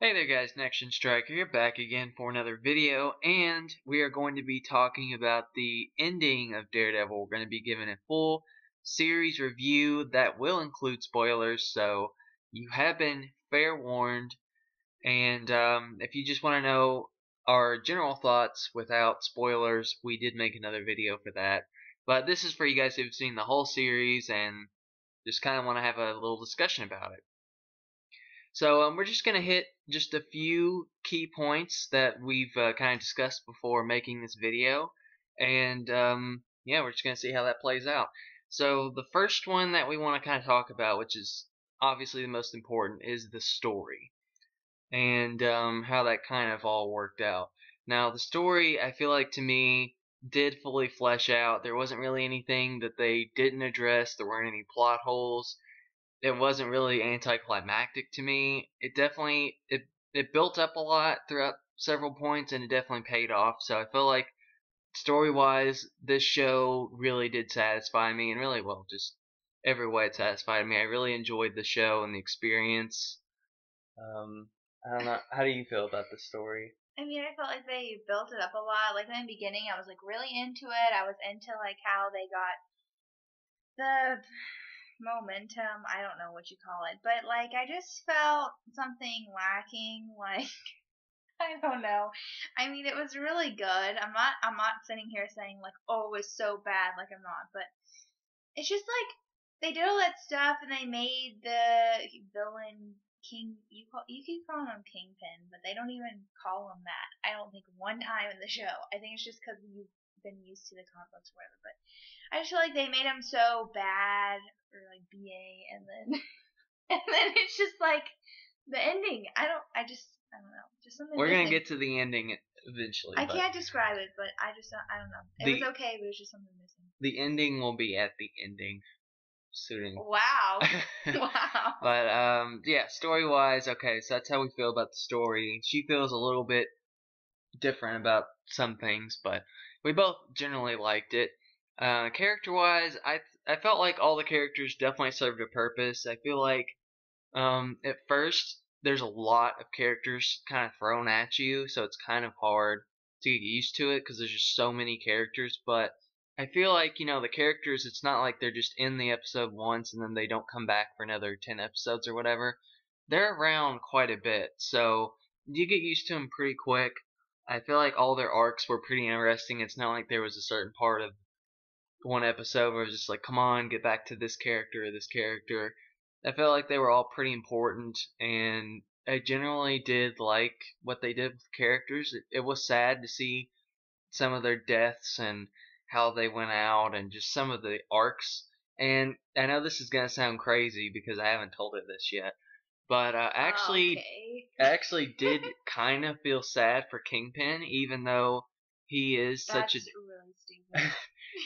Hey there guys, Next Striker here, back again for another video, and we are going to be talking about the ending of Daredevil. We're going to be giving a full series review that will include spoilers, so you have been fair warned. And if you just want to know our general thoughts without spoilers, we did make another video for that. But this is for you guys who've seen the whole series and just kind of want to have a little discussion about it. So we're just going to hit just a few key points that we've kind of discussed before making this video. And yeah, we're just going to see how that plays out. So the first one that we want to kind of talk about, which is obviously the most important, is the story. And how that kind of all worked out. Now the story, I feel like to me, did fully flesh out. There wasn't really anything that they didn't address. There weren't any plot holes. It wasn't really anticlimactic to me. It definitely it built up a lot throughout several points, and it definitely paid off. So I feel like story-wise, this show really did satisfy me, and really, well, just every way it satisfied me. I really enjoyed the show and the experience. I don't know. How do you feel about the story? I mean, I felt like they built it up a lot. Like in the beginning, I was like really into it. I was into like how they got the momentum. I don't know what you call it, but like I just felt something lacking. Like I don't know. I mean, it was really good. I'm not sitting here saying like, oh, it was so bad. Like I'm not, but it's just like they did all that stuff and they made the villain King. You keep calling him Kingpin, but they don't even call him that. I don't think one time in the show. I think it's just because you've been used to the comic books or whatever. But I just feel like they made him so bad or like BA, and then and then it's just like the ending. I don't know. Just something We're gonna missing. get to the ending eventually. I can't describe it, but I don't know. It was okay, but it was just something missing. The ending will be at the ending soon. Wow. Wow. But yeah, story wise, okay, so that's how we feel about the story. She feels a little bit different about some things, but we both generally liked it. Character wise, I felt like all the characters definitely served a purpose. I feel like at first there's a lot of characters kind of thrown at you, so it's kind of hard to get used to it because there's just so many characters. But I feel like, the characters, it's not like they're just in the episode once and then they don't come back for another 10 episodes or whatever. They're around quite a bit, so you get used to them pretty quick. I feel like all their arcs were pretty interesting. It's not like there was a certain part of one episode where it was just like, come on, get back to this character or this character. I felt like they were all pretty important, and I generally did like what they did with characters. It was sad to see some of their deaths and how they went out and just some of the arcs. And I know this is going to sound crazy because I haven't told it this yet, but Okay. I actually did kind of feel sad for Kingpin, even though he is such a That's really stupid.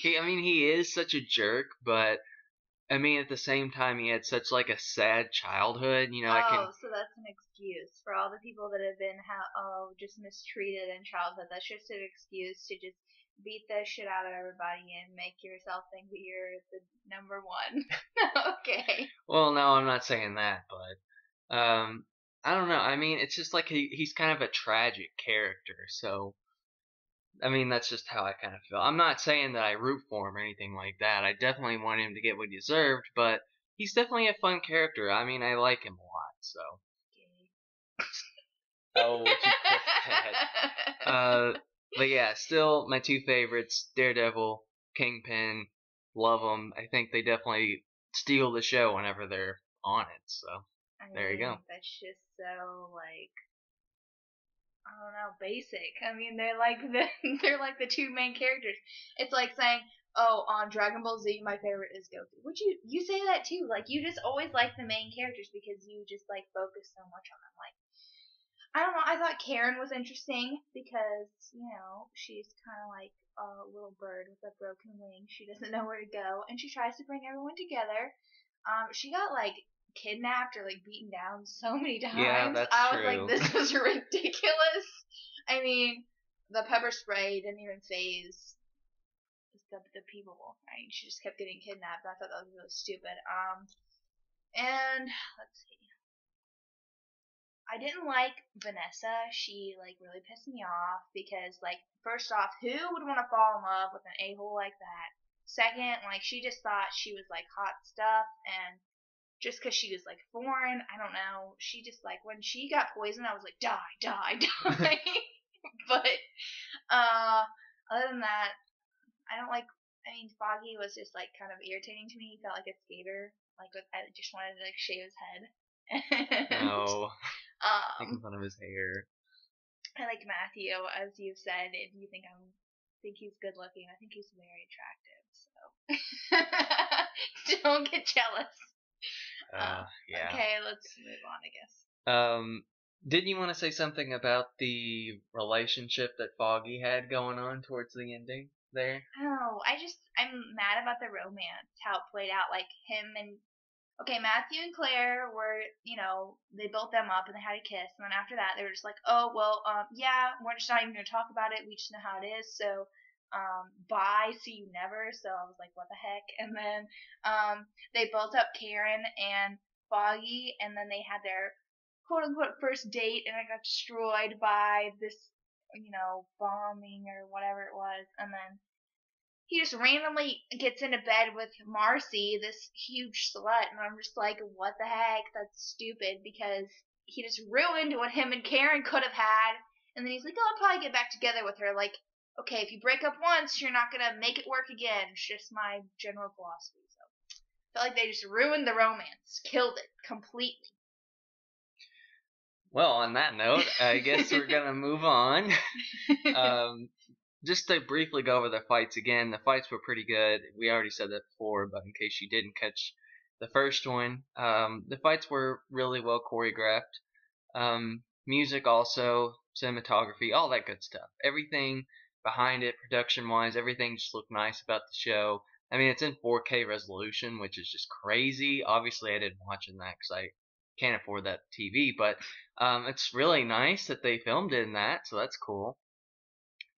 he is such a jerk, but I mean, at the same time, he had such like a sad childhood. So that's an excuse for all the people that have been just mistreated in childhood. That's just an excuse to just beat the shit out of everybody and make yourself think that you're the number one. Okay. Well, no, I'm not saying that, but I don't know. I mean, it's just like he's kind of a tragic character, so I mean, that's just how I kind of feel. I'm not saying that I root for him or anything like that. I definitely want him to get what he deserved, but he's definitely a fun character. I mean, I like him a lot, so. Oh, would you quit that? But yeah, still my two favorites, Daredevil, Kingpin, love them. I think they definitely steal the show whenever they're on it, so there you go. That's just so like I don't know, basic. I mean, they're like the two main characters. It's like saying, "Oh, on Dragon Ball Z, my favorite is Goku." Would you say that too? Like you just always like the main characters because you just like focus so much on them. Like I don't know. I thought Karen was interesting because she's kind of like a little bird with a broken wing. She doesn't know where to go, and she tries to bring everyone together. She got like kidnapped or like beaten down so many times. Yeah, that's I was true. like, this is ridiculous. I mean, the pepper spray didn't even phase the people. I mean, she just kept getting kidnapped. I thought that was really stupid. And let's see. I didn't like Vanessa. She, like, really pissed me off because, like, first off, who would want to fall in love with an a-hole like that? Second, like, she just thought she was, like, hot stuff, and just because she was, like, foreign, I don't know. She just, like, when she got poisoned, I was like, die, die, die. But, other than that, I don't like, I mean, Foggy was just, like, kind of irritating to me. He felt like a skater. Like, I just wanted to, like, shave his head. And, No, making fun of his hair. I like Matthew, as you've said, and you think think he's good looking. I think he's very attractive. So don't get jealous. Yeah. Okay, let's move on, I guess. Didn't you want to say something about the relationship that Foggy had going on towards the ending there? Oh, I'm mad about the romance, how it played out. Like him and okay, Matthew and Claire were, they built them up and they had a kiss, and then after that they were just like, oh well, yeah, we're just not even gonna talk about it. We just know how it is. So, bye, see you never. So I was like, what the heck? And then, they built up Karen and Foggy, and then they had their quote unquote first date, and it got destroyed by this, bombing or whatever it was, and then he just randomly gets into bed with Marcy, this huge slut, and I'm just like, what the heck? That's stupid, because he just ruined what him and Karen could have had, and then he's like, oh, I'll probably get back together with her. Like, okay, if you break up once, you're not gonna make it work again. It's just my general philosophy. So I felt like they just ruined the romance, killed it completely. Well, on that note, I guess we're gonna move on. Just to briefly go over the fights again, the fights were pretty good. We already said that before, but in case you didn't catch the first one, the fights were really well choreographed. Music also, cinematography, all that good stuff. Everything behind it, production-wise, everything just looked nice about the show. I mean, it's in 4K resolution, which is just crazy. Obviously, I didn't watch in that because I can't afford that TV, but it's really nice that they filmed it in that, so that's cool.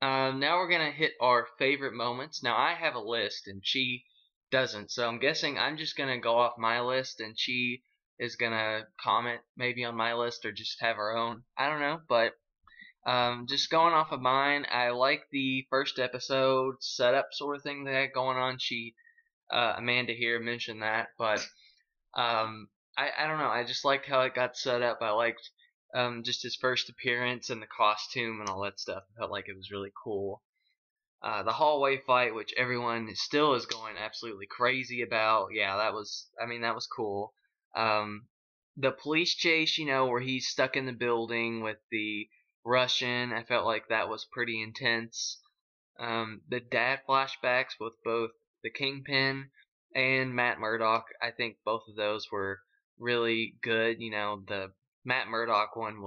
Now we're gonna hit our favorite moments. Now I have a list and she doesn't, so I'm guessing I'm just gonna go off my list and she is gonna comment maybe on my list or just have her own. I don't know, but just going off of mine, I like the first episode setup sort of thing they had going on. Amanda here mentioned that, but I don't know. I just liked how it got set up. I liked just his first appearance and the costume and all that stuff. I felt like it was really cool. The hallway fight, which everyone still is going absolutely crazy about. Yeah, that was cool. The police chase, where he's stuck in the building with the Russian, I felt like that was pretty intense. The dad flashbacks with both the Kingpin and Matt Murdock, I think both of those were really good. The Matt Murdock one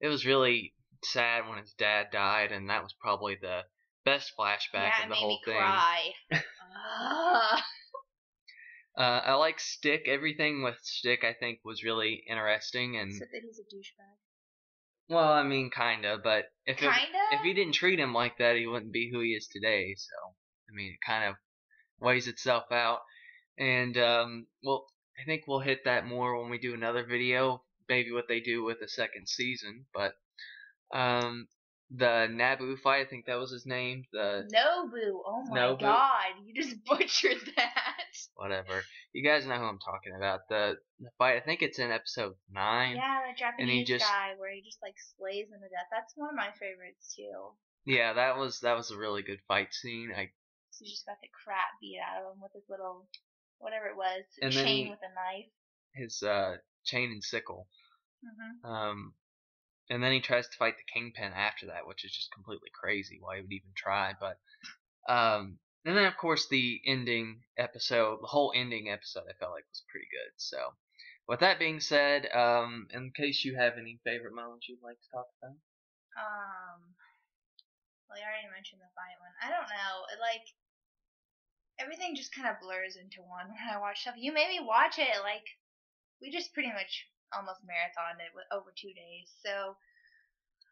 it was really sad when his dad died, and that was probably the best flashback of the whole thing. Cry. I like Stick. Everything with Stick, I think, was really interesting. And except that he's a douchebag. Well, I mean, kinda, but if he didn't treat him like that, he wouldn't be who he is today. So, I mean, it kind of weighs itself out. And well, I think we'll hit that more when we do another video, maybe what they do with the second season. But the Naboo fight, I think that was his name. The Nobu. Oh my Nobu. God, you just butchered that. Whatever. You guys know who I'm talking about. The fight, I think it's in episode 9. Yeah, the Japanese guy where he just like slays him to death. That's one of my favorites too. Yeah, that was a really good fight scene. So he just got the crap beat out of him with his little whatever it was, chain with a knife. His chain and sickle. Mm-hmm. And then he tries to fight the Kingpin after that, which is just completely crazy why he would even try. But and then of course the whole ending episode, I felt like was pretty good. So with that being said, in case you have any favorite moments you'd like to talk about. Well, you already mentioned the fight one. I don't know. Everything just kind of blurs into one when I watch stuff. You made me watch it. Like, we just pretty much almost marathoned it over 2 days. So,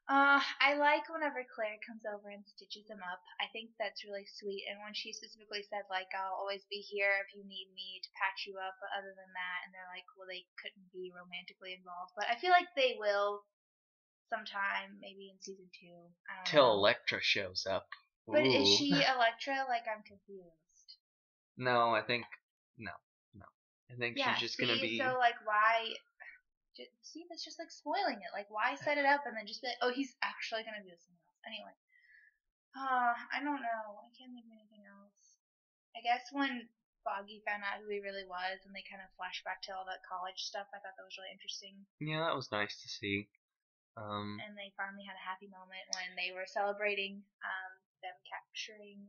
I like whenever Claire comes over and stitches him up. I think that's really sweet. And when she specifically said, like, I'll always be here if you need me to patch you up, but other than that, and they're like, well, they couldn't be romantically involved. But I feel like they will sometime, maybe in season 2. I don't Till know. Elektra shows up. But is Ooh. she Elektra? Like, I'm confused. No, I think no. I think Yeah, she's just see, gonna be. so, like, why. See, that's just like spoiling it. Like, why set it up and then just be like, oh, he's actually gonna do something else. Anyway. I don't know. I can't think of anything else. I guess when Foggy found out who he really was and they kind of flashed back to all that college stuff, I thought that was really interesting. Yeah, that was nice to see. And they finally had a happy moment when they were celebrating them capturing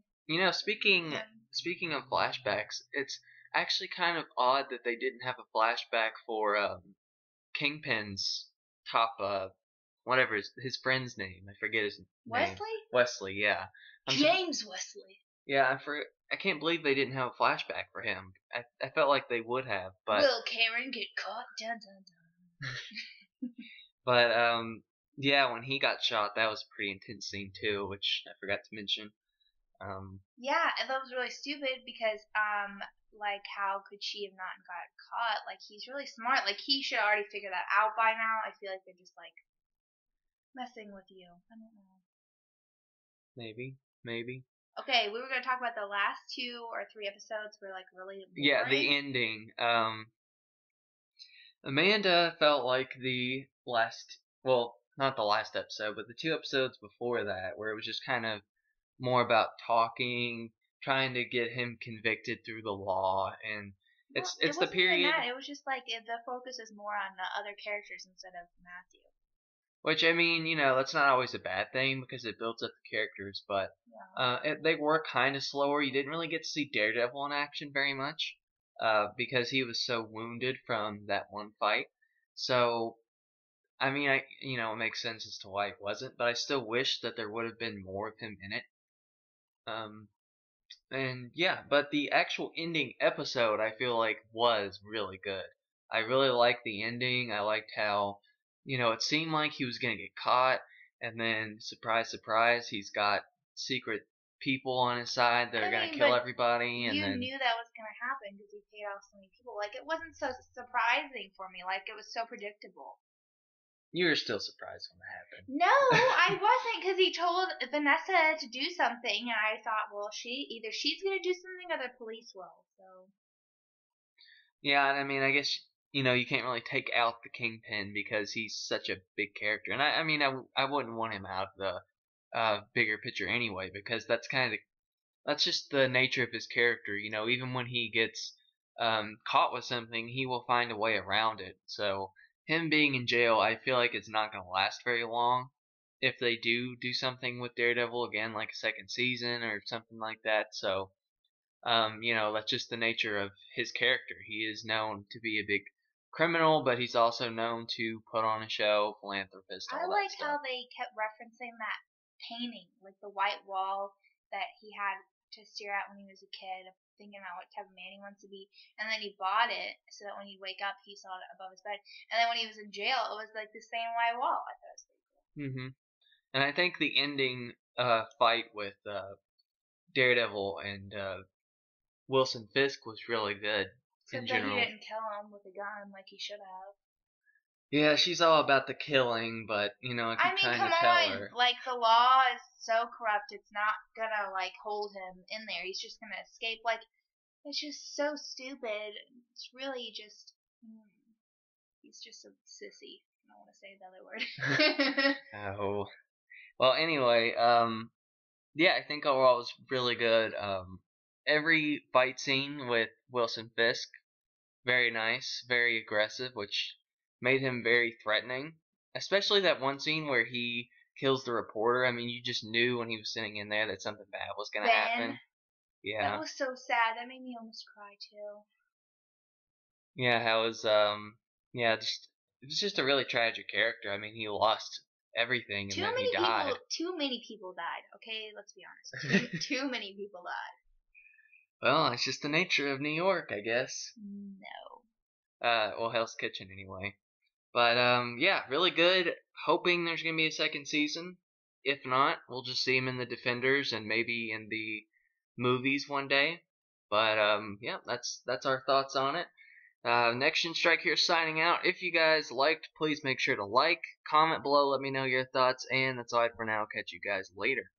Speaking him. speaking of flashbacks, it's actually kind of odd that they didn't have a flashback for Kingpin's top whatever his friend's name. I forget his name. Wesley? Wesley, yeah. James Wesley. Yeah, I can't believe they didn't have a flashback for him. I felt like they would have, but Will Karen get caught? Dun dun dun. but yeah, when he got shot, that was a pretty intense scene too, which I forgot to mention. Yeah, and that was really stupid because like how could she have not got caught? Like he's really smart. Like he should already figure that out by now. I feel like they're just like messing with you. I don't know. Maybe. Okay, we were gonna talk about the last 2 or 3 episodes were like really boring. Yeah, the ending. Amanda felt like the last, well, not the last episode, but the 2 episodes before that, where it was just kind of more about talking, trying to get him convicted through the law, and it's it the wasn't period. Even that. It was just like the focus is more on the other characters instead of Matthew. Which, I mean, that's not always a bad thing because it builds up the characters, but they were kind of slower. You didn't really get to see Daredevil in action very much because he was so wounded from that one fight. So, I mean, it makes sense as to why it wasn't, but I still wish that there would have been more of him in it. And yeah, but the actual ending episode I feel like was really good. I really liked the ending. I liked how, it seemed like he was gonna get caught, and then surprise, surprise, he's got secret people on his side that are gonna kill everybody. And you then knew that was gonna happen because he paid off so many people. Like it wasn't so surprising for me. Like it was so predictable. you were still surprised when that happened. No, I wasn't because he told Vanessa to do something, and I thought, well, either she's gonna do something or the police will. So. Yeah, and I mean, I guess you can't really take out the Kingpin because he's such a big character, and I mean, I wouldn't want him out of the bigger picture anyway because that's just the nature of his character. Even when he gets caught with something, he will find a way around it. So him being in jail, I feel like it's not going to last very long. If they do something with Daredevil again, like a second season or something like that. So, that's just the nature of his character. He is known to be a big criminal, but he's also known to put on a show, philanthropist. I like how they kept referencing that painting, like the white wall that he had to stare at when he was a kid, thinking about what type of man he wants to be. And then he bought it so that when he'd wake up, he saw it above his bed. And then when he was in jail, it was like the same white wall. I thought it was pretty cool. Mm-hmm. And I think the ending fight with Daredevil and Wilson Fisk was really good. Except that he didn't kill him with a gun like he should have. Yeah, she's all about the killing, but I can kind of tell her. Like the law is so corrupt, it's not gonna like hold him in there. He's just gonna escape. Like it's just so stupid. It's really just he's just a sissy. I don't want to say the other word. Oh, well. Anyway, yeah, I think overall it was really good. Every fight scene with Wilson Fisk, very nice, very aggressive, which made him very threatening. Especially that one scene where he kills the reporter. I mean, you just knew when he was sitting in there that something bad was going to happen. Yeah. That was so sad. That made me almost cry too. Yeah, how was it was just a really tragic character. I mean, he lost everything and then he died. Too many people died. Okay, let's be honest. Too many people died. Well, it's just the nature of New York, I guess. No. Well, Hell's Kitchen anyway. But yeah, really good. Hoping there's gonna be a second season. If not, we'll just see him in the Defenders and maybe in the movies one day. But yeah, that's our thoughts on it. Next Gen Strike here signing out. If you guys liked, please make sure to like, comment below, let me know your thoughts, and that's all right for now. Catch you guys later.